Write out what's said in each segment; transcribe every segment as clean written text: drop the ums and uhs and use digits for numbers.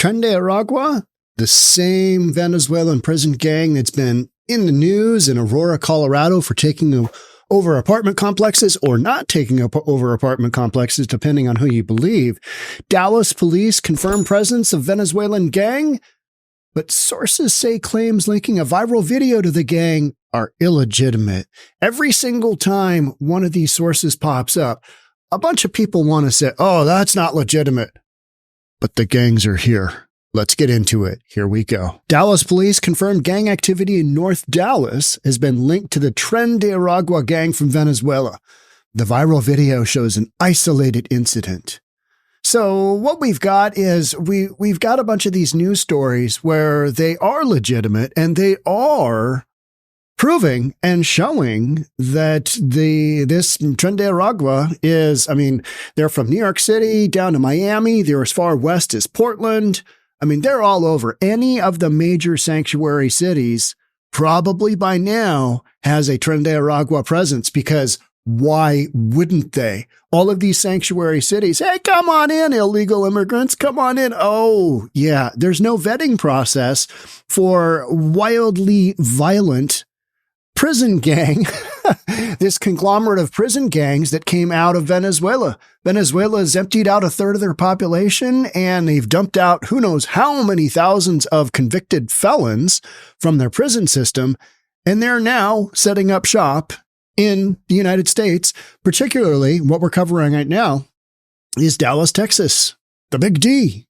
Tren de Aragua, the same Venezuelan prison gang that's been in the news in Aurora, Colorado for taking over apartment complexes or not taking over apartment complexes, depending on who you believe. Dallas police confirm presence of Venezuelan gang, but sources say claims linking a viral video to the gang are illegitimate. Every single time one of these sources pops up, a bunch of people want to say, oh, that's not legitimate. But the gangs are here. Let's get into it. Here we go. Dallas police confirmed gang activity in North Dallas has been linked to the Tren de Aragua gang from Venezuela. The viral video shows an isolated incident. So what we've got is we've got a bunch of these news stories where they are legitimate and they are proving and showing that this Tren de Aragua is, they're from New York City down to Miami. They're as far west as Portland. They're all over. Any of the major sanctuary cities probably by now has a Tren de Aragua presence, because why wouldn't they? All of these sanctuary cities, hey, come on in, illegal immigrants, come on in. Oh, yeah, there's no vetting process for wildly violent prison gang, this conglomerate of prison gangs that came out of Venezuela. Venezuela has emptied out a third of their population, and they've dumped out who knows how many thousands of convicted felons from their prison system, and they're now setting up shop in the United States. Particularly what we're covering right now is Dallas, Texas, the Big D.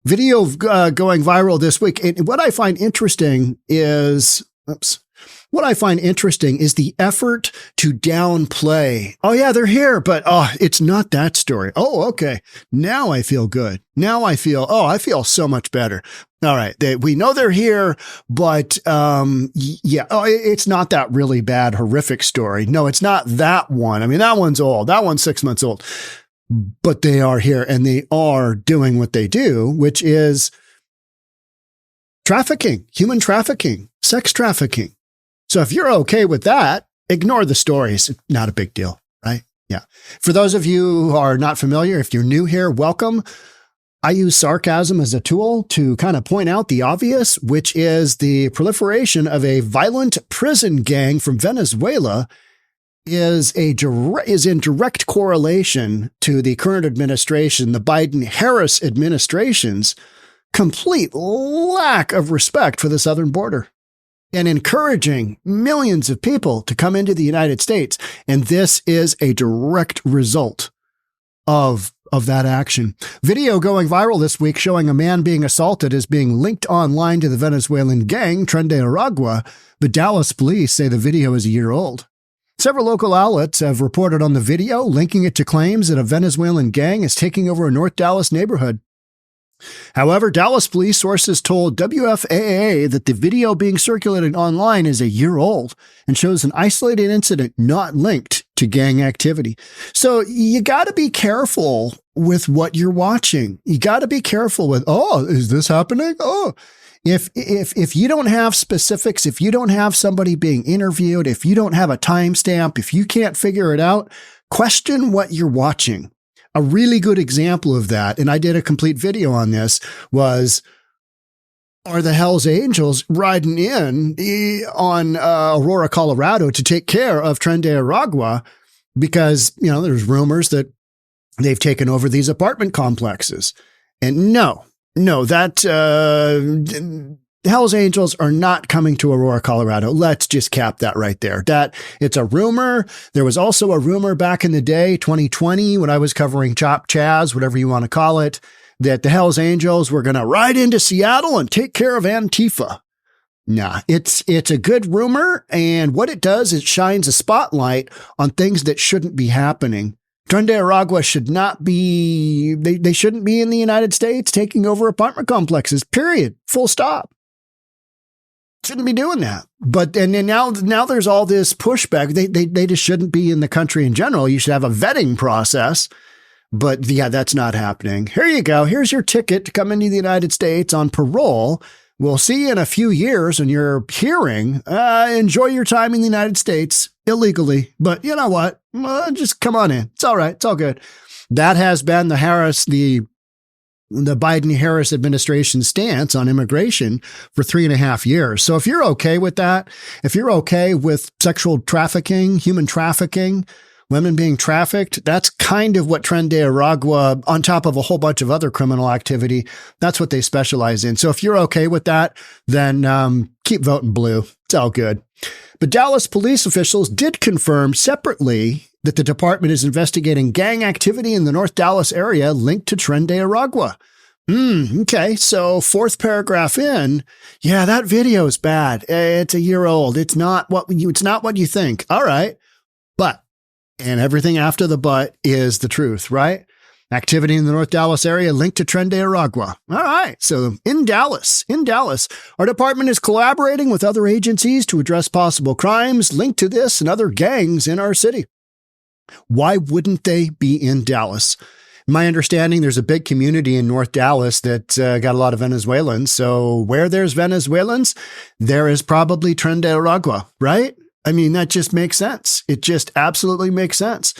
Video going viral this week. And what I find interesting is the effort to downplay. Oh yeah, they're here, but it's not that story. Oh, okay. Now I feel good. Now I feel so much better. All right. We know they're here, but it's not that really bad, horrific story. No, it's not that one. That one's old. That one's 6 months old, but they are here and they are doing what they do, which is trafficking, human trafficking, sex trafficking. So if you're okay with that, ignore the stories. Not a big deal, right? Yeah. For those of you who are not familiar, if you're new here, welcome. I use sarcasm as a tool to kind of point out the obvious, which is the proliferation of a violent prison gang from Venezuela is in direct correlation to the current administration, the Biden-Harris administration's complete lack of respect for the southern border and encouraging millions of people to come into the United States. And this is a direct result of that action. Video going viral this week showing a man being assaulted is being linked online to the Venezuelan gang, Tren de Aragua, but Dallas police say the video is a year old. Several local outlets have reported on the video, linking it to claims that a Venezuelan gang is taking over a North Dallas neighborhood. However, Dallas police sources told WFAA that the video being circulated online is a year old and shows an isolated incident not linked to gang activity. So you got to be careful with what you're watching. You got to be careful with, is this happening? If you don't have specifics, if you don't have somebody being interviewed, if you don't have a timestamp, if you can't figure it out, question what you're watching. A really good example of that, and I did a complete video on this, was, are the Hells Angels riding in on Aurora, Colorado to take care of Tren de Aragua because, there's rumors that they've taken over these apartment complexes. And no, that Hells Angels are not coming to Aurora, Colorado. Let's just cap that right there. That it's a rumor. There was also a rumor back in the day, 2020, when I was covering Chop Chaz, whatever you want to call it, that the Hells Angels were going to ride into Seattle and take care of Antifa. Nah, it's a good rumor. And what it does is it shines a spotlight on things that shouldn't be happening. Tren de Aragua should not be, they shouldn't be in the United States taking over apartment complexes, period. Full stop. Shouldn't be doing that. But and then now there's all this pushback. They just shouldn't be in the country in general. You should have a vetting process. But yeah, that's not happening. Here you go. Here's your ticket to come into the United States on parole. We'll see you in a few years when you're hearing, enjoy your time in the United States illegally. But you know what? Just come on in. It's all right. It's all good. That has been the the Biden-Harris administration's stance on immigration for 3.5 years. So if you're okay with that, if you're okay with sexual trafficking, human trafficking, women being trafficked, that's kind of what Tren de Aragua, on top of a whole bunch of other criminal activity, that's what they specialize in. So if you're okay with that, then keep voting blue. It's all good. But Dallas police officials did confirm separately that the department is investigating gang activity in the North Dallas area linked to Tren de Aragua. Okay, so fourth paragraph in, yeah, that video is bad. It's a year old. It's not what you think. All right, but. And everything after the but is the truth, right? Activity in the North Dallas area linked to Tren de Aragua. All right. So in Dallas, our department is collaborating with other agencies to address possible crimes linked to this and other gangs in our city. Why wouldn't they be in Dallas? My understanding, there's a big community in North Dallas that got a lot of Venezuelans. So where there's Venezuelans, there is probably Tren de Aragua, right? I mean, that just makes sense. It just absolutely makes sense.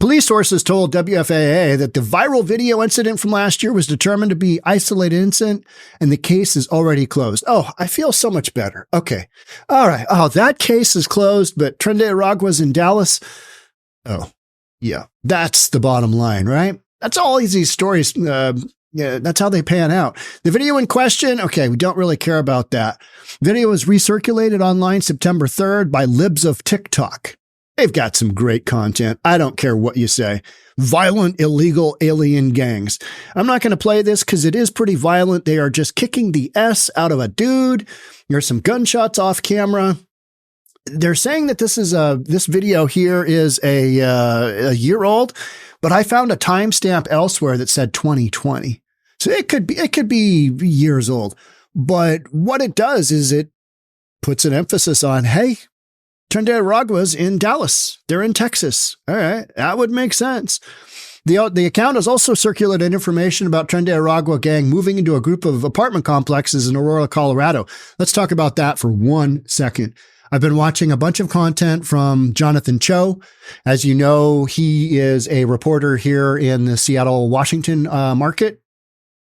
Police sources told WFAA that the viral video incident from last year was determined to be isolated incident and the case is already closed. Oh, I feel so much better. Okay. All right. Oh, that case is closed, but Tren de Aragua's in Dallas. Oh, yeah. That's the bottom line, right? That's all these stories. Yeah, that's how they pan out. The video in question, okay, we don't really care about that. Video was recirculated online September 3rd by Libs of TikTok. They've got some great content. I don't care what you say. Violent, illegal alien gangs. I'm not going to play this because it is pretty violent. They are just kicking the S out of a dude. There's some gunshots off camera. They're saying that this video here is a year old, but I found a timestamp elsewhere that said 2020. So it could be years old. But what it does is it puts an emphasis on, hey, Tren de Aragua's in Dallas. They're in Texas. All right, that would make sense. The account has also circulated information about Tren de Aragua gang moving into a group of apartment complexes in Aurora, Colorado. Let's talk about that for 1 second. I've been watching a bunch of content from Jonathan Cho. As you know, he is a reporter here in the Seattle, Washington market.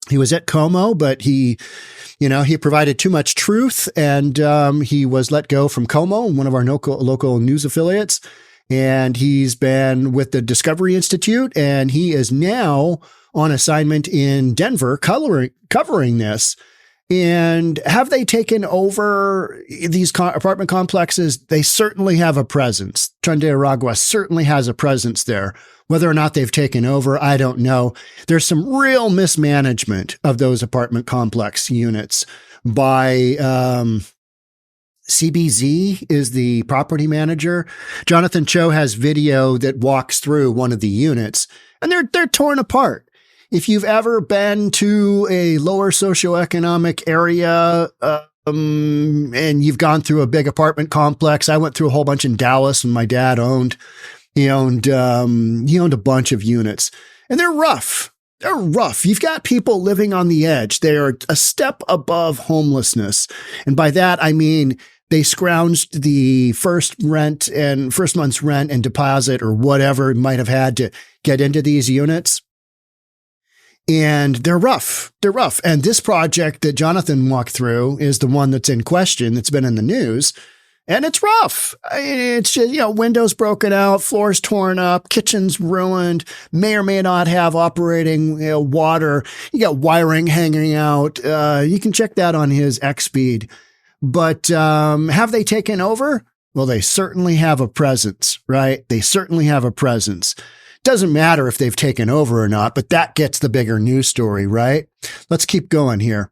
He was at Como, but he provided too much truth and he was let go from Como, one of our local news affiliates. And he's been with the Discovery Institute and he is now on assignment in Denver covering this. And have they taken over these apartment complexes? They certainly have a presence. Tren de Aragua certainly has a presence there. Whether or not they've taken over, I don't know. There's some real mismanagement of those apartment complex units by CBZ is the property manager. Jonathan Cho has video that walks through one of the units, and they're torn apart. If you've ever been to a lower socioeconomic area, and you've gone through a big apartment complex, I went through a whole bunch in Dallas and my dad owned a bunch of units and they're rough. They're rough. You've got people living on the edge. They are a step above homelessness. And by that, I mean, they scrounged the first month's rent and deposit or whatever it might have had to get into these units. And they're rough. They're rough. And this project that Jonathan walked through is the one that's in question, that's been in the news. And it's rough. It's just, windows broken out, floors torn up, kitchens ruined, may or may not have operating water. You got wiring hanging out. You can check that on his X feed. But have they taken over? Well, they certainly have a presence, right? They certainly have a presence. Doesn't matter if they've taken over or not, but that gets the bigger news story, right? Let's keep going here.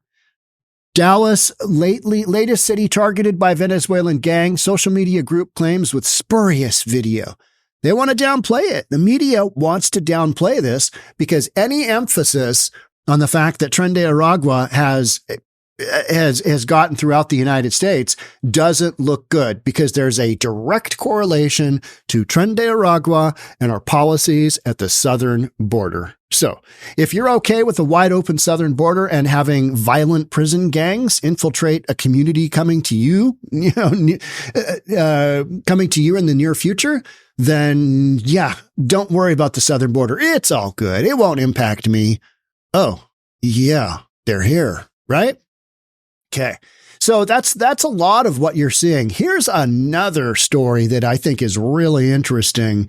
Dallas, latest city targeted by Venezuelan gang, social media group claims with spurious video. They want to downplay it. The media wants to downplay this because any emphasis on the fact that Tren de Aragua has gotten throughout the United States doesn't look good because there's a direct correlation to Tren de Aragua and our policies at the southern border. So if you're okay with a wide open southern border and having violent prison gangs infiltrate a community coming to you in the near future, then yeah, don't worry about the southern border. It's all good. It won't impact me. Oh, Yeah, they're here, right? Okay. So that's a lot of what you're seeing. Here's another story that I think is really interesting.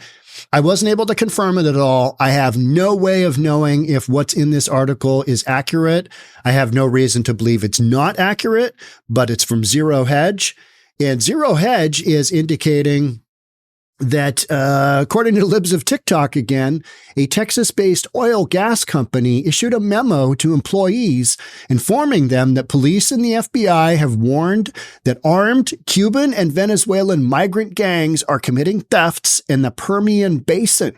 I wasn't able to confirm it at all. I have no way of knowing if what's in this article is accurate. I have no reason to believe it's not accurate, but it's from Zero Hedge. And Zero Hedge is indicating that, according to Libs of TikTok again, a Texas-based oil gas company issued a memo to employees informing them that police and the FBI have warned that armed Cuban and Venezuelan migrant gangs are committing thefts in the Permian Basin.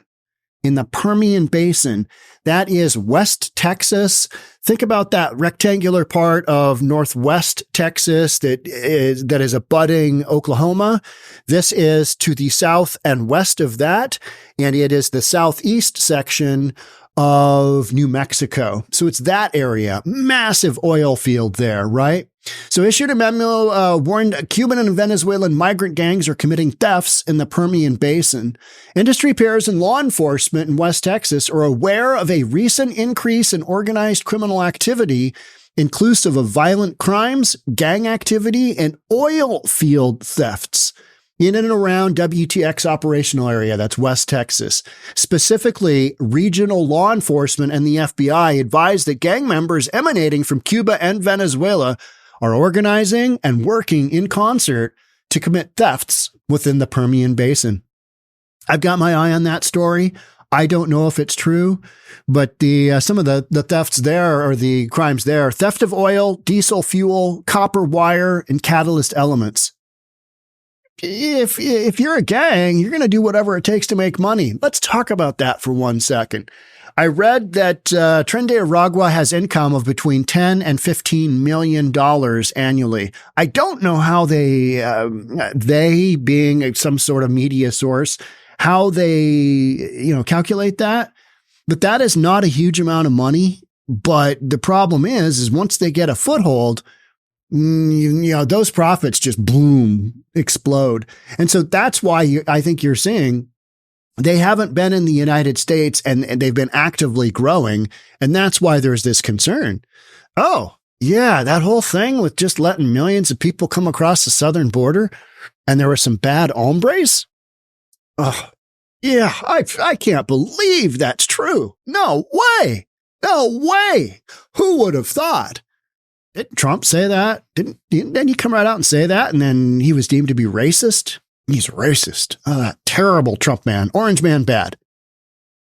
In the Permian Basin. That is West Texas. Think about that rectangular part of Northwest Texas that is abutting Oklahoma. This is to the south and west of that, and it is the southeast section of New Mexico. So it's that area. Massive oil field there, right? So issued a memo warned Cuban and Venezuelan migrant gangs are committing thefts in the Permian Basin. Industry peers and law enforcement in West Texas are aware of a recent increase in organized criminal activity, inclusive of violent crimes, gang activity, and oil field thefts in and around WTX operational area. That's West Texas. Specifically, regional law enforcement and the FBI advised that gang members emanating from Cuba and Venezuela are organizing and working in concert to commit thefts within the Permian Basin. I've got my eye on that story. I don't know if it's true, but some of the thefts there, or the crimes there, theft of oil, diesel fuel, copper wire, and catalyst elements. If you're a gang, you're going to do whatever it takes to make money. Let's talk about that for 1 second. I read that Tren de Aragua has income of between $10 and $15 million annually. I don't know how they being some sort of media source, how they calculate that, but that is not a huge amount of money. But the problem is once they get a foothold, those profits just boom, explode. And so that's why I think you're seeing they haven't been in the United States and they've been actively growing. And that's why there's this concern. Oh, yeah, that whole thing with just letting millions of people come across the southern border and there were some bad hombres. Oh, yeah, I can't believe that's true. No way. No way. Who would have thought? Didn't Trump say that? Didn't he come right out and say that? And then he was deemed to be racist. He's racist. Oh, that terrible Trump man. Orange man bad.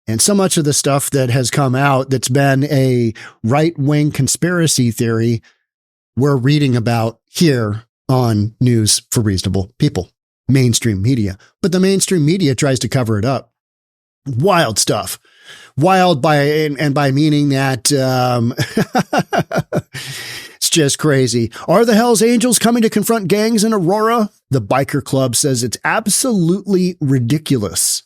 And so much of the stuff that has come out that's been a right-wing conspiracy theory, we're reading about here on News for Reasonable People, mainstream media. But the mainstream media tries to cover it up. Wild stuff. Wild by meaning that it's just crazy. Are the Hells Angels coming to confront gangs in Aurora? The biker club says it's absolutely ridiculous.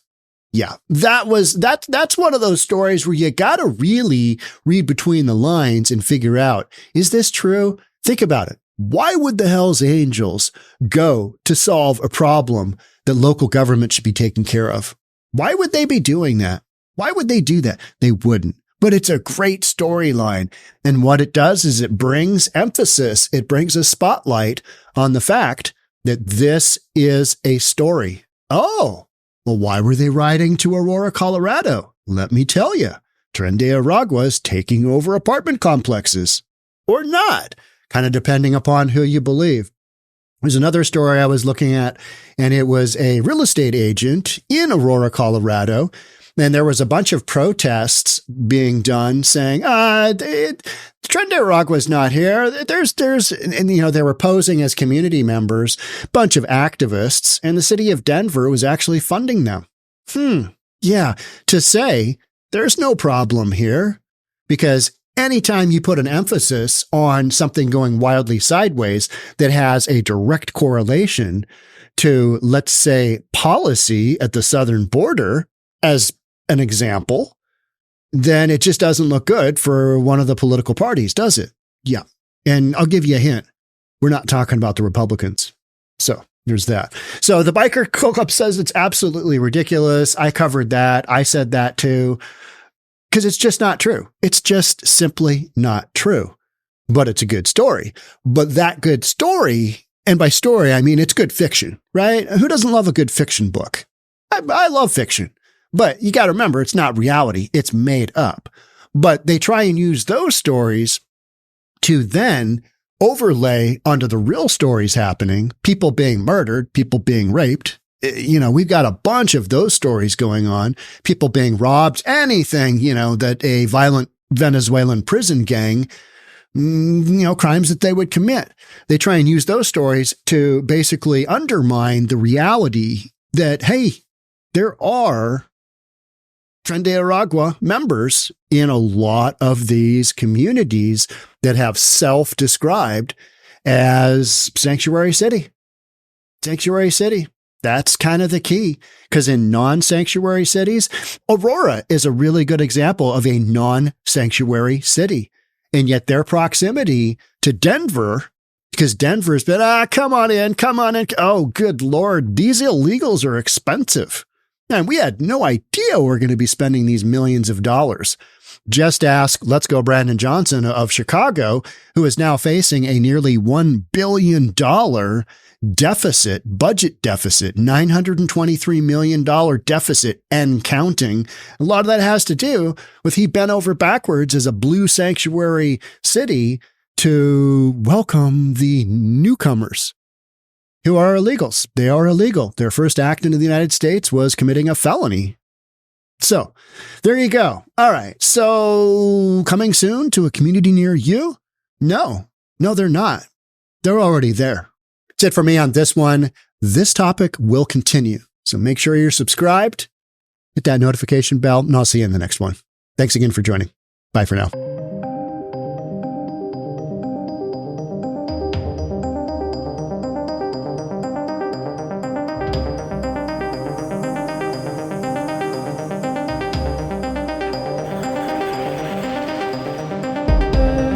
Yeah, that's one of those stories where you got to really read between the lines and figure out, is this true? Think about it. Why would the Hells Angels go to solve a problem that local government should be taking care of? Why would they be doing that? Why would they do that? They wouldn't. But it's a great storyline. And what it does is it brings emphasis. It brings a spotlight on the fact that this is a story. Oh, well, why were they riding to Aurora, Colorado? Let me tell you. Tren de Aragua is taking over apartment complexes. Or not, kind of depending upon who you believe. There's another story I was looking at, and it was a real estate agent in Aurora, Colorado. And there was a bunch of protests being done saying, Tren de Aragua is not here. And they were posing as community members, bunch of activists, and the city of Denver was actually funding them. Yeah, to say there's no problem here, because anytime you put an emphasis on something going wildly sideways that has a direct correlation to, let's say, policy at the southern border, as an example, then it just doesn't look good for one of the political parties, does it? Yeah. And I'll give you a hint. We're not talking about the Republicans. So there's that. So the biker club says it's absolutely ridiculous. I covered that. I said that too. because it's just not true. It's just simply not true. But it's a good story. But that good story, and by story, I mean it's good fiction, right? Who doesn't love a good fiction book? I love fiction. But you got to remember, it's not reality. It's made up. But they try and use those stories to then overlay onto the real stories happening, people being murdered, people being raped. We've got a bunch of those stories going on, people being robbed, anything, that a violent Venezuelan prison gang, crimes that they would commit. They try and use those stories to basically undermine the reality that, hey, there are Tren de Aragua members in a lot of these communities that have self-described as sanctuary city. Sanctuary city. That's kind of the key, because in non-sanctuary cities, Aurora is a really good example of a non-sanctuary city. And yet their proximity to Denver, because Denver's been, come on in. Oh, good Lord, these illegals are expensive. And we had no idea we're going to be spending these millions of dollars. Just ask Let's Go Brandon Johnson of Chicago, who is now facing a nearly $1 billion deficit, budget deficit, $923 million deficit and counting. A lot of that has to do with he bent over backwards as a blue sanctuary city to welcome the newcomers who are illegals. They are illegal. Their first act into the United States was committing a felony. So there you go. All right. So coming soon to a community near you? No, they're not. They're already there. That's it for me on this one. This topic will continue. So make sure you're subscribed, hit that notification bell, and I'll see you in the next one. Thanks again for joining. Bye for now.